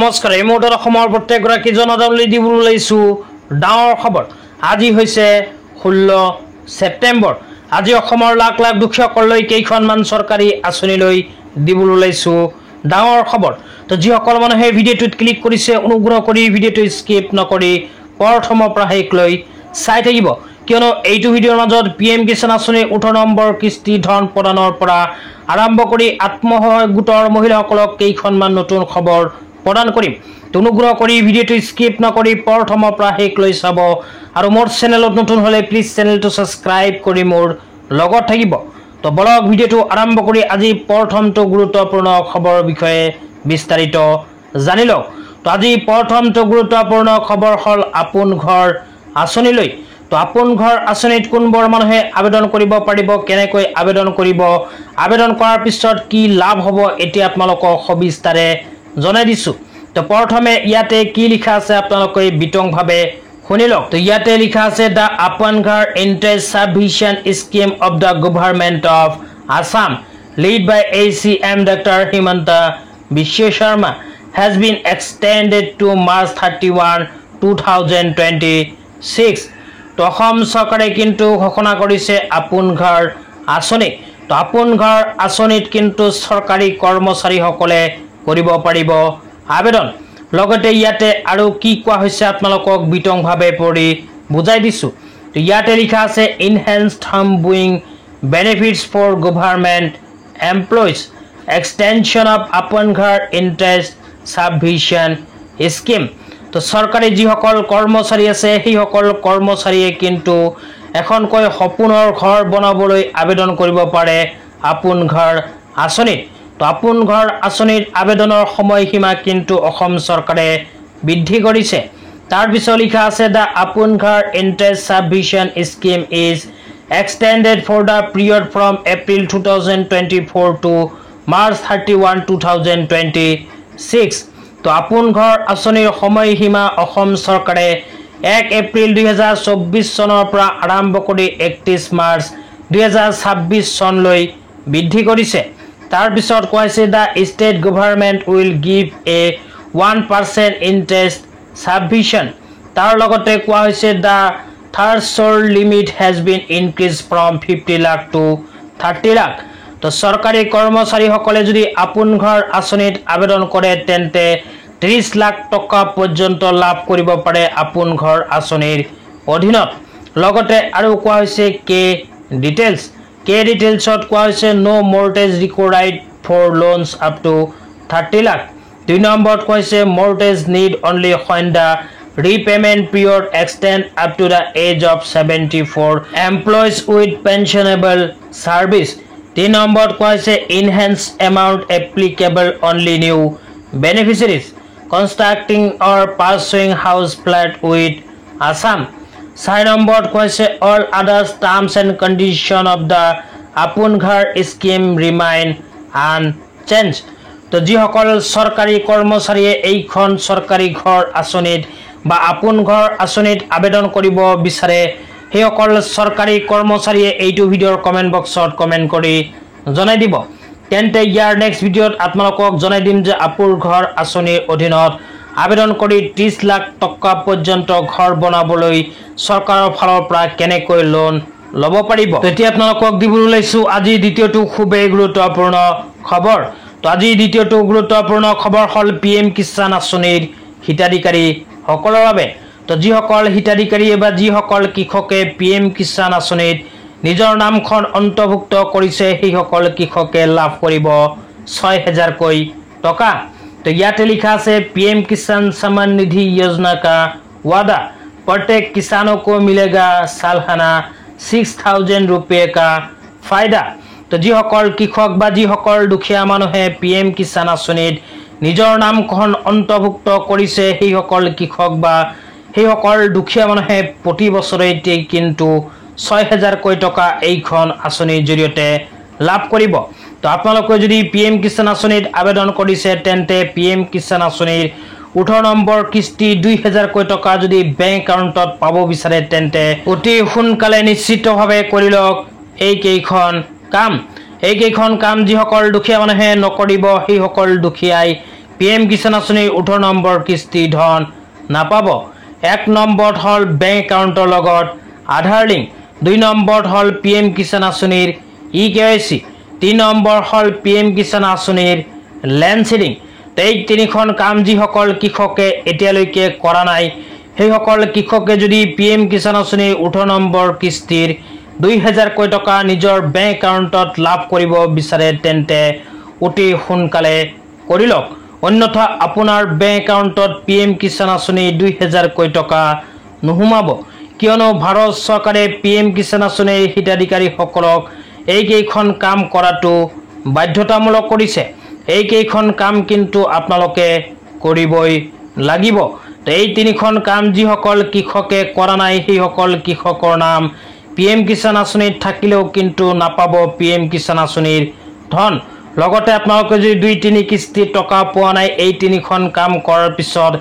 নমস্কাৰ এই মুহূৰ্তত অসমৰ প্ৰত্যেকগৰাকী জনতালৈ দিবলৈ ওলাইছো ডাঙৰ খবৰ। আজি হৈছে 16 ছেপ্টেম্বৰ। আজি অসমৰ লাখ লাখ দুখীয়াসকললৈ কেইখনমান চৰকাৰী আঁচনিলৈ দিবলৈ ওলাইছো ডাঙৰ খবৰ। তো যিসকল মানুহে ভিডিঅ'টোত ক্লিক কৰিছে অনুগ্ৰহ কৰি ভিডিঅ'টো স্কিপ নকৰি প্ৰথমৰ পৰা শেষলৈ চাই থাকিব, কিয়নো এইটো ভিডিঅ'ৰ মাজত PM কিষাণ আঁচনিৰ 18 নম্বৰ কিস্তি ধন প্ৰদানৰ পৰা আৰম্ভ কৰি আত্মসহায়ক গোটৰ মহিলাসকলক কেইখনমান নতুন খবৰ প্ৰদান কৰিম। অনুগ্ৰহ কৰি ভিডিঅ'টো স্কিপ নকৰি প্ৰথমৰ পৰা শেষলৈ চাব আৰু মোৰ চেনেলত নতুন হ'লে প্লিজ চেনেলটো ছাবস্ক্ৰাইব কৰি মোৰ লগত থাকিব। তো বলক ভিডিঅ'টো আৰম্ভ কৰি আজি প্ৰথমটো গুৰুত্বপূৰ্ণ খবৰৰ বিষয়ে বিস্তাৰিত জানি লওক। তো আজি প্ৰথমটো গুৰুত্বপূৰ্ণ খবৰ হ'ল আপোন ঘৰ আঁচনিলৈ। তো আপোন ঘৰ আঁচনিত কোনবোৰ মানুহে আবেদন কৰিব পাৰিব, কেনেকৈ আবেদন কৰিব, আবেদন কৰাৰ পিছত কি লাভ হ'ব, এতিয়া আপোনালোকক সবিস্তাৰে জনাই দিছোঁ। তো প্ৰথমে ইয়াতে কি লিখা আছে আপোনালোকে বিতংভাৱে শুনি লওক। তো ইয়াতে লিখা আছে দ্য আপোন ঘৰ interest subvention scheme of the government of Assam led by ACM Dr. Himanta Biswa Sharma has been extended to March 31, 2026. তো অসম চৰকাৰে কিন্তু ঘোষণা কৰিছে আপোন ঘৰ আঁচনি। তো আপোন ঘৰ আঁচনিত কিন্তু চৰকাৰী কৰ্মচাৰীসকলে কৰিব পাৰিব আবেদন। লগতে ইয়াতে আৰু কি কোৱা হৈছে আপোনালোকক বিতংভাৱে পঢ়ি বুজাই দিছোঁ। তো ইয়াতে লিখা আছে enhanced home buying benefits for government employees extension of আপোন ঘৰ ইণ্টাৰেষ্ট সাবভিশন স্কিম। তো চৰকাৰী যিসকল কৰ্মচাৰী আছে সেইসকল কৰ্মচাৰীয়ে কিন্তু এখনকৈ সপোনৰ ঘৰ বনাবলৈ আবেদন কৰিব পাৰে আপোন ঘৰ আঁচনিত। তো আপোন ঘৰ আঁচনিৰ আবেদনৰ সময়সীমা কিন্তু অসম চৰকাৰে বৃদ্ধি কৰিছে। তাৰপিছত লিখা আছে দ্য আপোন ঘৰ interest subvention scheme is extended for the period from April 2024 to March 31, 2026। তো আপোন ঘৰ আঁচনিৰ সময়সীমা অসম চৰকাৰে 1 এপ্ৰিল 2024 চনৰ পৰা আৰম্ভ কৰি 31 মাৰ্চ 2026 চনলৈ বৃদ্ধি কৰিছে। তাৰপিছত কোৱা হৈছে the state government will give a 1% interest subvention. তাৰ লগতে কোৱা হৈছে the threshold limit has been increase from 50 lakh to 30 lakh. তো চৰকাৰী কৰ্মচাৰীসকলে যদি আপোন ঘৰ আঁচনিত আবেদন কৰে তেন্তে 30 লাখ টকা পৰ্যন্ত লাভ কৰিব পাৰে আপোন ঘৰ আঁচনিৰ অধীনত। লগতে আৰু কোৱা হৈছে কে ডিটেইলছত কোৱা হৈছে no mortgage required for loans up to 30 lakh. 2 নম্বৰত কোৱা হৈছে mortgage need only when the repayment period extend up to the age of 74 employees with pensionable service। 3 নম্বৰত কোৱা হৈছে enhanced amount applicable only new beneficiaries constructing or pursuing house flat with Assam। 4 নম্বৰত কোৱা হৈছে all other terms and conditions of the আপোন ঘৰ scheme remain unchange. তো যিসকল চৰকাৰী কৰ্মচাৰীয়ে এইখন চৰকাৰী ঘৰ আঁচনিত বা আপোন ঘৰ আঁচনিত আবেদন কৰিব বিচাৰে সেইসকল চৰকাৰী কৰ্মচাৰীয়ে এইটো ভিডিঅ'ৰ কমেণ্ট বক্সত কমেণ্ট কৰি জনাই দিব। তেন্তে ইয়াৰ নেক্সট ভিডিঅ'ত আপোনালোকক জনাই দিম যে আপোন ঘৰ আঁচনিৰ অধীনত আবেদন কৰি 30 লাখ টকা পৰ্যন্ত ঘৰ বনাবলৈ চৰকাৰৰ ফালৰ পৰা কেনেকৈ লোন ল'ব পাৰিব। তেতিয়া আপোনালোকক দিবলৈ ওলাইছোঁ আজি দ্বিতীয়টো খুবেই গুৰুত্বপূৰ্ণ খবৰ। তো আজি দ্বিতীয়টো গুৰুত্বপূৰ্ণ খবৰ হ'ল PM কিষাণ আঁচনিৰ হিতাধিকাৰীসকলৰ বাবে। তো যিসকল হিতাধিকাৰী বা যিসকল কৃষকে PM কিষাণ আঁচনিত নিজৰ নামখন অন্তৰ্ভুক্ত কৰিছে সেইসকল কৃষকে লাভ কৰিব 6,000কৈ টকা। তো ইয়াতে লিখা আছে PM কিষাণ सम्मान निधि योजना का वादा प्रत्येक किसानों को मिलेगा सालाना 6,000 रुपये का फायदा। তো যিসকল কৃষক বা যিসকল দুখীয়া মানুহে PM কিষাণ আঁচনিত নিজৰ নামখন অন্তৰ্ভুক্ত কৰিছে সেইসকল কৃষক বা সেইসকল দুখীয়া মানুহে প্ৰতি বছৰে কিন্তু 6,000কৈ টকা এইখন আঁচনিৰ জৰিয়তে লাভ কৰিব। তো আপোনালোকে যদি PM কিষাণ আঁচনিত আবেদন কৰিছে তেন্তে PM কিষাণ আঁচনিৰ 18 নম্বৰ কিস্তি 2,000কৈ টকা যদি বেংক একাউণ্টত পাব বিচাৰে তেন্তে অতি সোনকালে নিশ্চিতভাৱে কৰি লওক এইকেইখন কাম যিসকল দুখীয়া মানুহে নকৰিব সেইসকল দুখীয়াই PM কিষাণ আঁচনিৰ 18 নম্বৰ কিস্তি ধন নাপাব। 1 নম্বৰত হ'ল বেংক একাউণ্টৰ লগত আধাৰ লিংক, 2 নম্বৰত হ'ল PM কিষাণ আঁচনিৰ eKYC, 3 নম্বৰ হ'ল PM কিষাণ আঁচনিৰ লেণ্ড সিডিং। এই তিনিখন কাম যিসকল কৃষকে এতিয়ালৈকে কৰা নাই, সেইসকল কৃষকে যদি PM কিষাণ আঁচনিৰ 18 নম্বৰ কিস্তিৰ 2000 টকা নিজৰ বেংক একাউণ্টত লাভ কৰিব বিচাৰে তেন্তে অতি সোনকালে কৰি লওক। অন্যথা আপোনাৰ বেংক একাউণ্টত PM কিষাণ আঁচনি 2000 টকা নোসোমাব, কিয়নো ভাৰত চৰকাৰে PM কিষাণ আঁচনিৰ হিতাধিকাৰীসকলক এইকেইখন কাম কৰাটো বাধ্যতামূলক কৰিছে। এইকেইখন কাম কিন্তু আপোনালোকে কৰিবই লাগিব। তো এই তিনিখন কাম যিসকল কৃষকে কৰা নাই, সেইসকল কৃষকৰ নাম PM কিষাণ আঁচনিত থাকিলেও কিন্তু নাপাব PM কিষাণ আঁচনিৰ ধন। লগতে আপোনালোকে যদি 2-3 কিস্তি টকা পোৱা নাই, এই তিনিখন কাম কৰাৰ পিছত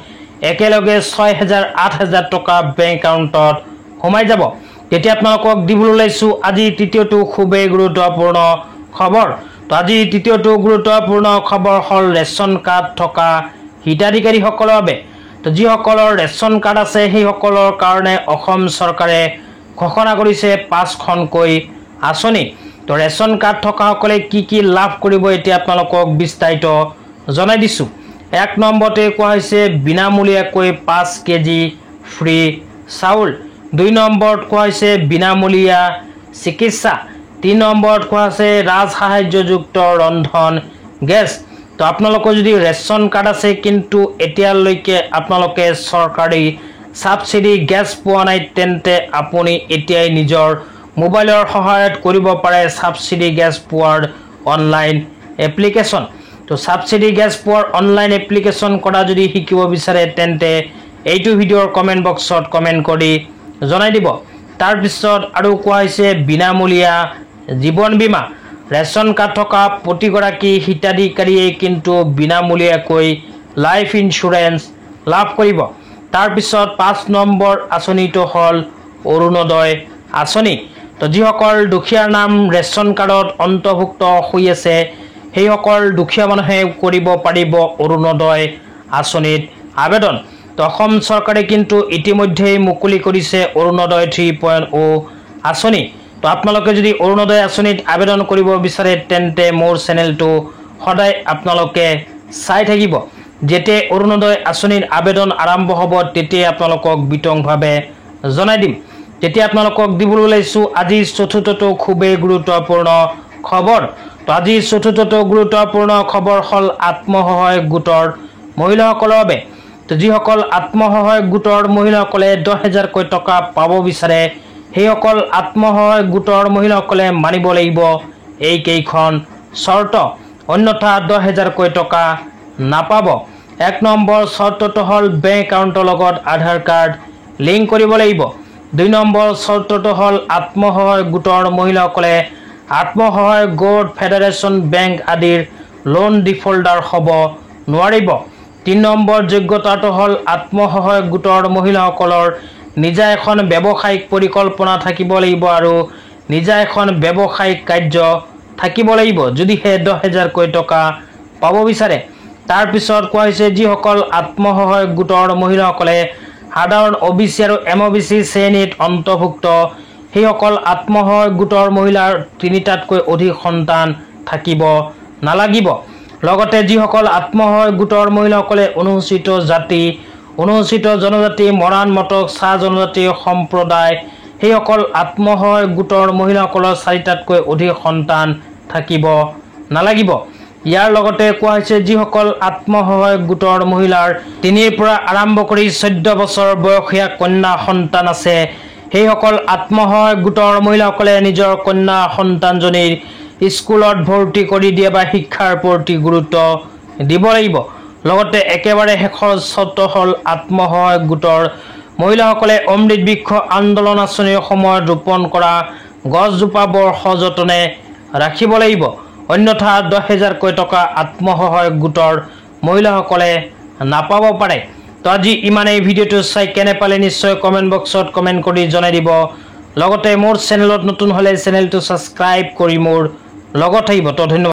একেলগে 6000-8000 টকা বেংক একাউণ্টত সোমাই যাব। তেতিয়া আপোনালোকক দিবলৈ ওলাইছোঁ আজি তৃতীয়টো খুবেই গুৰুত্বপূৰ্ণ খবৰ। তো আজি তৃতীয়টো গুৰুত্বপূৰ্ণ খবৰ হ'ল ৰেচন কাৰ্ড থকা হিতাধিকাৰীসকলৰ বাবে। তো যিসকলৰ ৰেচন কাৰ্ড আছে সেইসকলৰ কাৰণে অসম চৰকাৰে ঘোষণা কৰিছে 5খনকৈ আঁচনি। তো ৰেচন কাৰ্ড থকাসকলে কি লাভ কৰিব এতিয়া আপোনালোকক বিস্তাৰিত জনাই দিছোঁ। 1 নম্বৰতে কোৱা হৈছে বিনামূলীয়াকৈ 5 কেজি ফ্ৰী চাউল, 2 নম্বৰত কোৱা হৈছে বিনামূলীয়া চিকিৎসা, 3 নম্বৰত কোৱা আছে ৰাজসাহায্যযুক্ত ৰন্ধন গেছ। তো আপোনালোকৰ যদি ৰেচন কাৰ্ড আছে কিন্তু এতিয়ালৈকে আপোনালোকে চৰকাৰী সাবসিডি গেছ পোৱা নাই, তেন্তে আপুনি এতিয়াই নিজৰ মোবাইলৰ সহায়ত কৰিব পাৰে সাবসিডি গেছ পোৱাৰ অনলাইন এপ্লিকেশ্যন। তো সাবসিডি গেছ পোৱাৰ অনলাইন এপ্লিকেশ্যন কৰা যদি শিকিব বিচাৰে তেন্তে এইটো ভিডিঅ'ৰ কমেণ্ট বক্সত কমেণ্ট কৰি জনাই দিব। তাৰপিছত আৰু কোৱা হৈছে বিনামূলীয়া জীৱন বীমা। ৰেচন কাৰ্ড থকা প্ৰতিগৰাকী হিতাধিকাৰীয়ে কিন্তু বিনামূলীয়াকৈ লাইফ ইঞ্চুৰেঞ্চ লাভ কৰিব। তাৰপিছত 5 নম্বৰ আঁচনিটো হ'ল অৰুণোদয় আঁচনি। তো যিসকল দুখীয়াৰ নাম ৰেচন কাৰ্ডত অন্তৰ্ভুক্ত হৈ আছে, সেইসকল দুখীয়া মানুহে কৰিব পাৰিব অৰুণোদয় আঁচনিত আবেদন। তো অসম চৰকাৰে কিন্তু ইতিমধ্যেই মুকলি কৰিছে অৰুণোদয় 3.0 আঁচনি। তো আপোনালোকে যদি অৰুণোদয় আঁচনিত আবেদন কৰিব বিচাৰে তেন্তে মোৰ চেনেলটো সদায় আপোনালোকে চাই থাকিব। যেতিয়া অৰুণোদয় আঁচনিৰ আবেদন আৰম্ভ হ'ব তেতিয়াই আপোনালোকক বিতংভাৱে জনাই দিম। তেতিয়া আপোনালোকক দিবলৈ ওলাইছোঁ আজি চতুৰ্থটো খুবেই গুৰুত্বপূৰ্ণ খবৰ। তো আজি চতুৰ্থটো গুৰুত্বপূৰ্ণ খবৰ হ'ল আত্মসহায়ক গোটৰ মহিলাসকলৰ বাবে। তো যিসকল আত্মসহায়ক গোটৰ মহিলাসকলে 10000 টকা পাব বিচাৰে, সেইসকল আত্মসহায়ক গোটৰ মহিলাসকলে মানিব লাগিব এইকেইখন চৰ্ত, অন্যথা 10000 টকা নাপাব। 1 নম্বৰ চৰ্তটো হ'ল বেংক একাউণ্টৰ লগত আধাৰ কাৰ্ড লিংক কৰিব লাগিব। 2 নম্বৰ চৰ্তটো হ'ল আত্মসহায়ক গোটৰ মহিলাসকলে আত্মসহায়ক গোট, ফেডাৰেশ্যন বেংক আদিৰ লোন ডিফল্টাৰ হ'ব নোৱাৰিব। 3 নম্বৰ যোগ্যতাটো হ'ল আত্মসহায়ক গোটৰ মহিলাসকলৰ নিজা এখন ব্যৱসায়িক পৰিকল্পনা থাকিব লাগিব আৰু নিজা এখন ব্যৱসায়িক কাৰ্য থাকিব লাগিব, যদিহে 10000 টকা পাব বিচাৰে। তাৰপিছত কোৱা হৈছে যিসকল আত্মসহায়ক গোটৰ মহিলাসকলে সাধাৰণ OBC আৰু MOBC শ্ৰেণীত অন্তৰ্ভুক্ত, সেইসকল আত্মসহায়ক গোটৰ মহিলাৰ 3টাতকৈ অধিক সন্তান থাকিব নালাগিব। লগতে যিসকল আত্মসহায়ক গোটৰ মহিলাসকলে অনুসূচিত জাতি, অনুসূচিত জনজাতি, মৰাণ, মটক, চাহ জনজাতি সম্প্ৰদায়, সেইসকল আত্মসহায়ক গোটৰ মহিলাসকলৰ 4টাতকৈ অধিক সন্তান থাকিব নালাগিব। ইয়াৰ লগতে কোৱা হৈছে যিসকল আত্মসহায়ক গোটৰ মহিলাৰ 3ৰ পৰা আৰম্ভ কৰি 14 বছৰ বয়সীয়া কন্যা সন্তান আছে, সেইসকল আত্মসহায়ক গোটৰ মহিলাসকলে নিজৰ কন্যা সন্তানজনীৰ স্কুলত ভৰ্তি কৰি দিয়া বা শিক্ষাৰ প্ৰতি গুৰুত্ব দিব লাগিব। লগতে একেবাৰে শেষৰ চৰ্ত হ'ল আত্মসহায়ক গোটৰ মহিলাসকলে অমৃত বৃক্ষ আন্দোলন আঁচনিৰ সময়ত ৰোপণ কৰা গছজোপা বৰ সযতনে ৰাখিব লাগিব, অন্যথা 10000 টকা আত্মসহায়ক গোটৰ মহিলাসকলে নাপাব পাৰে। তো আজি ইমানেই। ভিডিঅ'টো চাই কেনে পালে নিশ্চয় কমেণ্ট বক্সত কমেণ্ট কৰি জনাই দিব। লগতে মোৰ চেনেলত নতুন হ'লে চেনেলটো ছাবস্ক্ৰাইব কৰি মোৰ লগত থাকিব। তো ধন্যবাদ।